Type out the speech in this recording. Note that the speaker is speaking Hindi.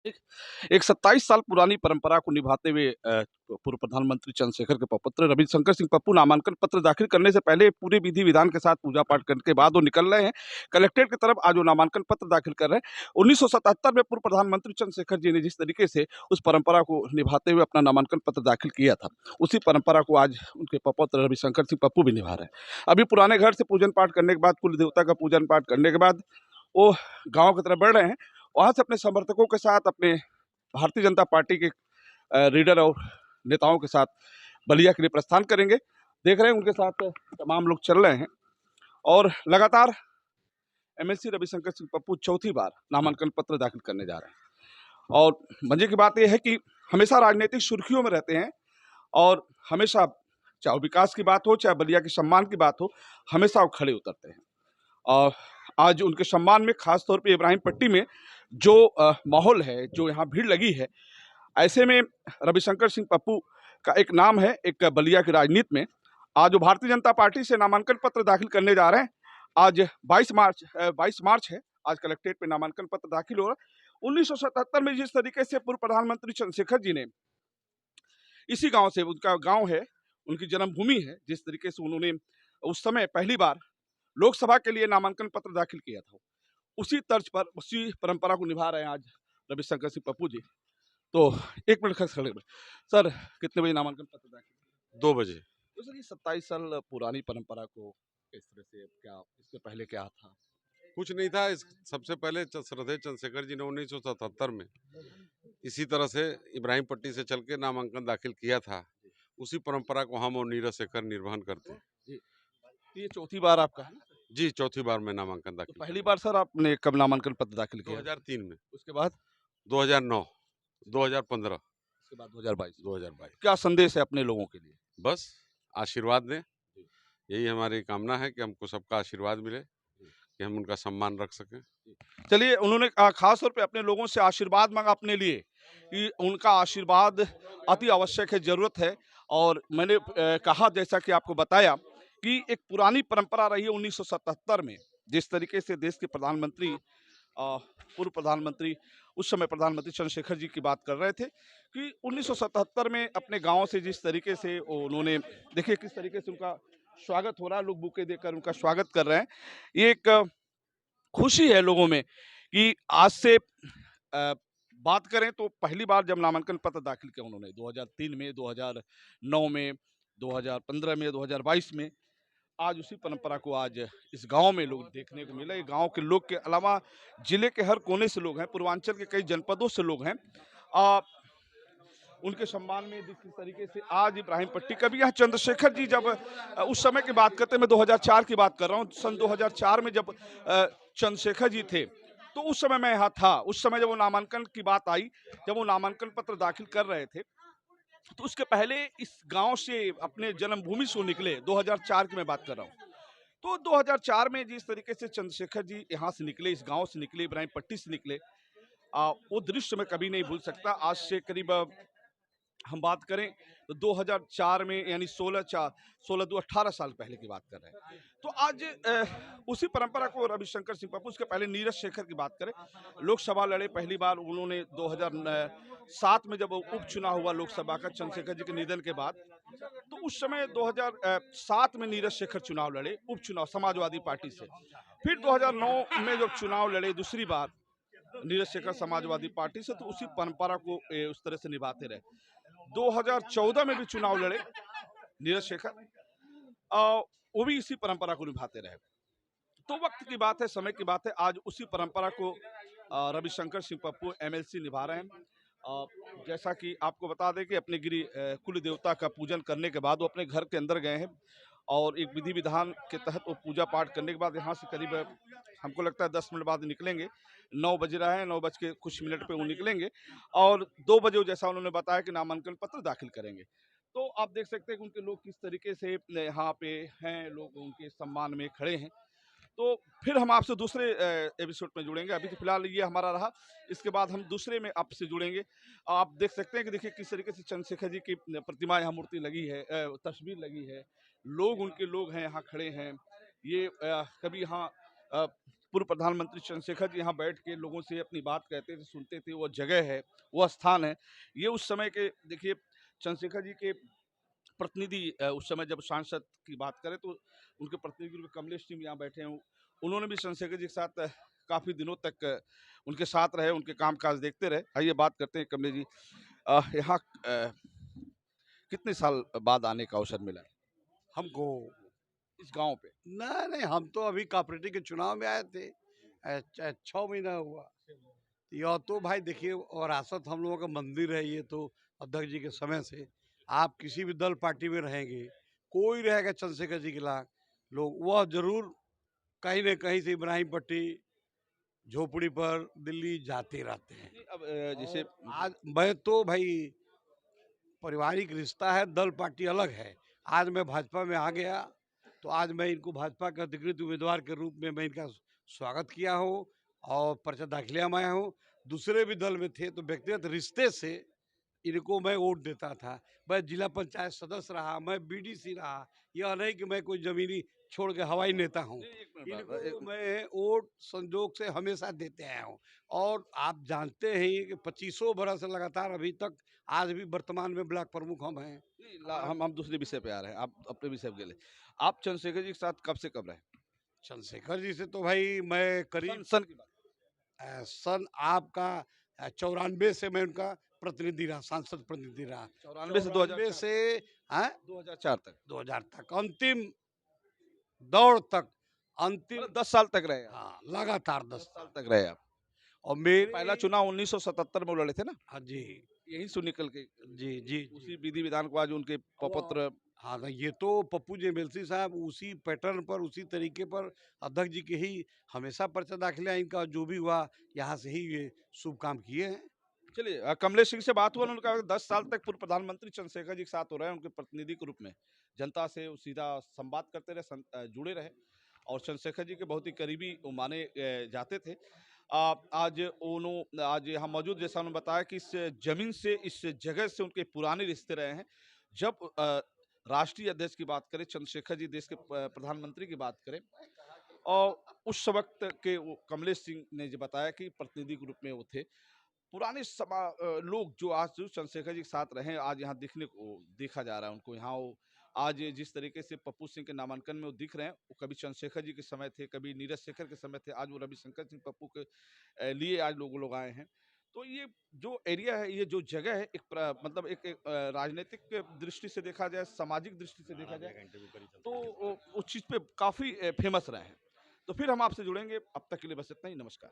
एक एक 27 साल पुरानी परंपरा को निभाते हुए पूर्व प्रधानमंत्री चंद्रशेखर के पुत्र रविशंकर सिंह पप्पू नामांकन पत्र दाखिल करने से पहले पूरे विधि विधान के साथ पूजा पाठ करने के बाद वो निकल रहे हैं कलेक्ट्रेट की तरफ। आज वो नामांकन पत्र दाखिल कर रहे हैं। 1977 में पूर्व प्रधानमंत्री चंद्रशेखर जी ने जिस तरीके से उस परंपरा को निभाते हुए अपना नामांकन पत्र दाखिल किया था, उसी परंपरा को आज उनके पुत्र रविशंकर सिंह पप्पू भी निभा रहे हैं। अभी पुराने घर से पूजन पाठ करने के बाद, कुल देवता का पूजन पाठ करने के बाद वो गाँव की तरफ बढ़ रहे हैं। वहाँ से अपने समर्थकों के साथ, अपने भारतीय जनता पार्टी के लीडर और नेताओं के साथ बलिया के लिए प्रस्थान करेंगे। देख रहे हैं उनके साथ तमाम लोग चल रहे हैं और लगातार एमएलसी रविशंकर सिंह पप्पू चौथी बार नामांकन पत्र दाखिल करने जा रहे हैं। और मजे की बात यह है कि हमेशा राजनीतिक सुर्खियों में रहते हैं और हमेशा, चाहे विकास की बात हो चाहे बलिया के सम्मान की बात हो, हमेशा वो खड़े उतरते हैं। और आज उनके सम्मान में खास तौर पे इब्राहिम पट्टी में जो माहौल है, जो यहाँ भीड़ लगी है, ऐसे में रविशंकर सिंह पप्पू का एक नाम है एक बलिया की राजनीति में। आज वो भारतीय जनता पार्टी से नामांकन पत्र दाखिल करने जा रहे हैं। आज 22 मार्च है। आज कलेक्ट्रेट पे नामांकन पत्र दाखिल हो रहा है। 1977 में जिस तरीके से पूर्व प्रधानमंत्री चंद्रशेखर जी ने इसी गांव से, उनका गांव है, उनकी जन्मभूमि है, जिस तरीके से उन्होंने उस समय पहली बार लोकसभा के लिए नामांकन पत्र दाखिल किया था, उसी तर्ज पर, उसी परंपरा को निभा रहे हैं आज रविशंकर सिंह पप्पू जी। तो 1 मिनट खड़े रहिए। सर, कितने बजे नामांकन पत्र दाखिल किया? 2 बजे। तो सर, ये 27 साल पुरानी परंपरा को इस तरह से, क्या इससे पहले क्या था? कुछ नहीं था। इस सबसे पहले श्रद्धेय चंद्रशेखर जी ने 1977 में इसी तरह से इब्राहिम पट्टी से चल के नामांकन दाखिल किया था। उसी परंपरा को हम और नीरज शेखर निर्वहन करते हैं। जी, ये चौथी बार आपका है ना? जी, चौथी बार मैं नामांकन तो दाखिल पहली कर बार सर आपने कब नामांकन पत्र दाखिल किया? 2003 में, उसके बाद? 2009, 2015, उसके बाद 2022। 2022। क्या संदेश है अपने लोगों के लिए? बस आशीर्वाद दें, यही हमारी कामना है कि हमको सबका आशीर्वाद मिले, कि हम उनका सम्मान रख सकें। चलिए, उन्होंने खास तौर पे अपने लोगों से आशीर्वाद मांगा अपने लिए कि उनका आशीर्वाद अति आवश्यक है, जरूरत है। और मैंने कहा, जैसा कि आपको बताया, कि एक पुरानी परंपरा रही है 1977 में, जिस तरीके से देश के प्रधानमंत्री, पूर्व प्रधानमंत्री, उस समय प्रधानमंत्री चंद्रशेखर जी की बात कर रहे थे कि 1977 में अपने गांव से जिस तरीके से उन्होंने, देखिए किस तरीके से उनका स्वागत हो रहा है, लोग बुके देकर उनका स्वागत कर रहे हैं। ये एक खुशी है लोगों में कि आज से बात करें तो पहली बार जब नामांकन पत्र दाखिल किया उन्होंने 2003 में, 2009 में, 2015 में, 2022 में, आज उसी परंपरा को आज इस गांव में लोग देखने को मिले। गांव के लोग के अलावा जिले के हर कोने से लोग हैं, पूर्वांचल के कई जनपदों से लोग हैं। आ, उनके सम्मान में जिस तरीके से आज इब्राहिम पट्टी का भी, यहाँ चंद्रशेखर जी जब उस समय की बात करते हैं, मैं 2004 की बात कर रहा हूँ, सन 2004 में जब चंद्रशेखर जी थे, तो उस समय मैं यहाँ था। उस समय जब वो नामांकन की बात आई, जब वो नामांकन पत्र दाखिल कर रहे थे, तो उसके पहले इस गांव से, अपने जन्मभूमि से निकले, 2004 की मैं बात कर रहा हूँ। तो 2004 में जिस तरीके से चंद्रशेखर जी यहाँ से निकले, इस गांव से निकले, इब्राहिम पट्टी से निकले, वो दृश्य मैं कभी नहीं भूल सकता। आज से करीब हम बात करें तो 2004 में, यानी 16 दो 18 साल पहले की बात कर रहे हैं। तो आज उसी परंपरा को रविशंकर सिंह पप्पू, उसके पहले नीरज शेखर की बात करें, लोकसभा लड़े पहली बार उन्होंने 2007 में जब उपचुनाव हुआ लोकसभा का चंद्रशेखर जी के निधन के बाद। तो उस समय 2007 में नीरज शेखर चुनाव लड़े, उपचुनाव समाजवादी पार्टी से। फिर 2009 में जब चुनाव लड़े दूसरी बार नीरज शेखर समाजवादी पार्टी से, तो उसी परंपरा को उस तरह से निभाते रहे। 2014 में भी चुनाव लड़े नीरज शेखर, वो भी इसी परंपरा को निभाते रहे। तो वक्त की बात है, समय की बात है, आज उसी परंपरा को रविशंकर सिंह पप्पू एमएलसी निभा रहे हैं। जैसा कि आपको बता दें कि अपने कुल देवता का पूजन करने के बाद वो अपने घर के अंदर गए हैं और एक विधि विधान के तहत वो पूजा पाठ करने के बाद यहाँ से करीब, हमको लगता है 10 मिनट बाद निकलेंगे। 9 बज रहा है, 9 बज के कुछ मिनट पे वो निकलेंगे और 2 बजे जैसा उन्होंने बताया कि नामांकन पत्र दाखिल करेंगे। तो आप देख सकते हैं कि उनके लोग किस तरीके से यहाँ पे हैं, लोग उनके सम्मान में खड़े हैं। तो फिर हम आपसे दूसरे एपिसोड में जुड़ेंगे। अभी तो फिलहाल ये हमारा रहा, इसके बाद हम दूसरे में आपसे जुड़ेंगे। आप देख सकते हैं कि देखिए किस तरीके से चंद्रशेखर जी की प्रतिमा, यहाँ मूर्ति लगी है, तस्वीर लगी है, लोग, उनके लोग हैं, यहाँ खड़े हैं। ये कभी यहाँ पूर्व प्रधानमंत्री चंद्रशेखर जी यहाँ बैठ के लोगों से अपनी बात कहते थे, सुनते थे। वो जगह है, वो स्थान है। ये उस समय के देखिए चंद्रशेखर जी के प्रतिनिधि उस समय जब सांसद की बात करें तो उनके प्रतिनिधि रूप में कमलेश सिंह यहाँ बैठे हैं। उन्होंने भी चंद्रशेखर जी के साथ काफ़ी दिनों तक उनके साथ रहे, उनके काम-काज देखते रहे। आइए बात करते हैं कमलेश जी। यहाँ कितने साल बाद आने का अवसर मिला है हमको इस गाँव पे? नहीं नहीं, हम तो अभी कॉपरेटिव के चुनाव में आए थे। 6 महीना हुआ। यह तो भाई देखिए, विरासत हम लोगों का मंदिर है। ये तो अध्यक्ष जी के समय से आप किसी भी दल पार्टी में रहेंगे, कोई रहेगा चंद्रशेखर जी के लायक लोग, वह जरूर कहीं न कहीं से इब्राहिम पट्टी झोपड़ी पर दिल्ली जाते रहते हैं। नहीं, अब जैसे और आज मैं तो भाई, पारिवारिक रिश्ता है, दल पार्टी अलग है। आज मैं भाजपा में आ गया तो आज मैं इनको भाजपा के अधिकृत उम्मीदवार के रूप में मैं इनका स्वागत किया हूँ और पर्चा दाखिलिया में आया हूँ। दूसरे भी दल में थे तो व्यक्तिगत रिश्ते से इनको मैं वोट देता था। मैं जिला पंचायत सदस्य रहा, मैं बीडीसी रहा। यह नहीं कि मैं कोई जमीनी छोड़ के हवाई नेता हूँ। नहीं, एक मिनट इनको मैं वोट संजोग से हमेशा देते आया हूँ। और आप जानते हैं कि 25 बरस लगातार अभी तक, आज भी वर्तमान में ब्लॉक प्रमुख हम हैं। नहीं, हम दूसरे विषय पे आ रहे हैं, आप अपने विषय पे ले। आप चंद्रशेखर जी के साथ कब से कब रहे? चंद्रशेखर जी से तो भाई मैं करीब सन की बात। सन आपका 94 से मैं उनका प्रतिनिधि रहा, सांसद प्रतिनिधि रहा। 94 से 94 2004 से हाँ, 2004 तक, 2000 तक अंतिम दौड़ तक, अंतिम मतलब 10 साल तक रहे आप। हाँ, लगातार 10 10 साल साल। तक रहे आप। और मेरे पहला चुनाव 1977 में वो लड़े थे ना, हाँ जी यहीं से निकल के जी जी उसी जी। विधि विधान के बाद जो उनके प्रपत्र। हाँ तो ये तो पप्पू जी एमएलसी साहब उसी पैटर्न पर, उसी तरीके पर अध्यक्ष जी के ही हमेशा पर्चा दाखिला इनका जो भी हुआ, यहाँ से ही ये शुभ काम किए हैं। चलिए कमलेश सिंह से बात हुआ, उन्होंने कहा कि 10 साल तक पूर्व प्रधानमंत्री चंद्रशेखर जी के साथ हो रहे हैं, उनके प्रतिनिधि के रूप में जनता से वो सीधा संवाद करते रहे, जुड़े रहे और चंद्रशेखर जी के बहुत ही करीबी वो माने जाते थे। आज यहाँ मौजूद, जैसा उन्होंने बताया कि इस जमीन से, इस जगह से उनके पुराने रिश्ते रहे हैं। जब राष्ट्रीय अध्यक्ष की बात करें, चंद्रशेखर जी देश के प्रधानमंत्री की बात करें, और उस वक्त के वो कमलेश सिंह ने जो बताया कि प्रतिनिधि के रूप में वो थे। पुराने लोग जो आज जो चंद्रशेखर जी के साथ रहे, आज यहाँ दिखने को देखा जा रहा है उनको यहाँ। वो आज जिस तरीके से पप्पू सिंह के नामांकन में वो दिख रहे हैं, वो कभी चंद्रशेखर जी के समय थे, कभी नीरज शेखर के समय थे, आज वो रविशंकर सिंह पप्पू के लिए आज लोग आए हैं। तो ये जो एरिया है, ये जो जगह है, मतलब एक राजनीतिक दृष्टि से देखा जाए, सामाजिक दृष्टि से देखा जाए, तो उस चीज़ पे काफ़ी फेमस रहे हैं। तो फिर हम आपसे जुड़ेंगे, अब तक के लिए बस इतना ही। नमस्कार।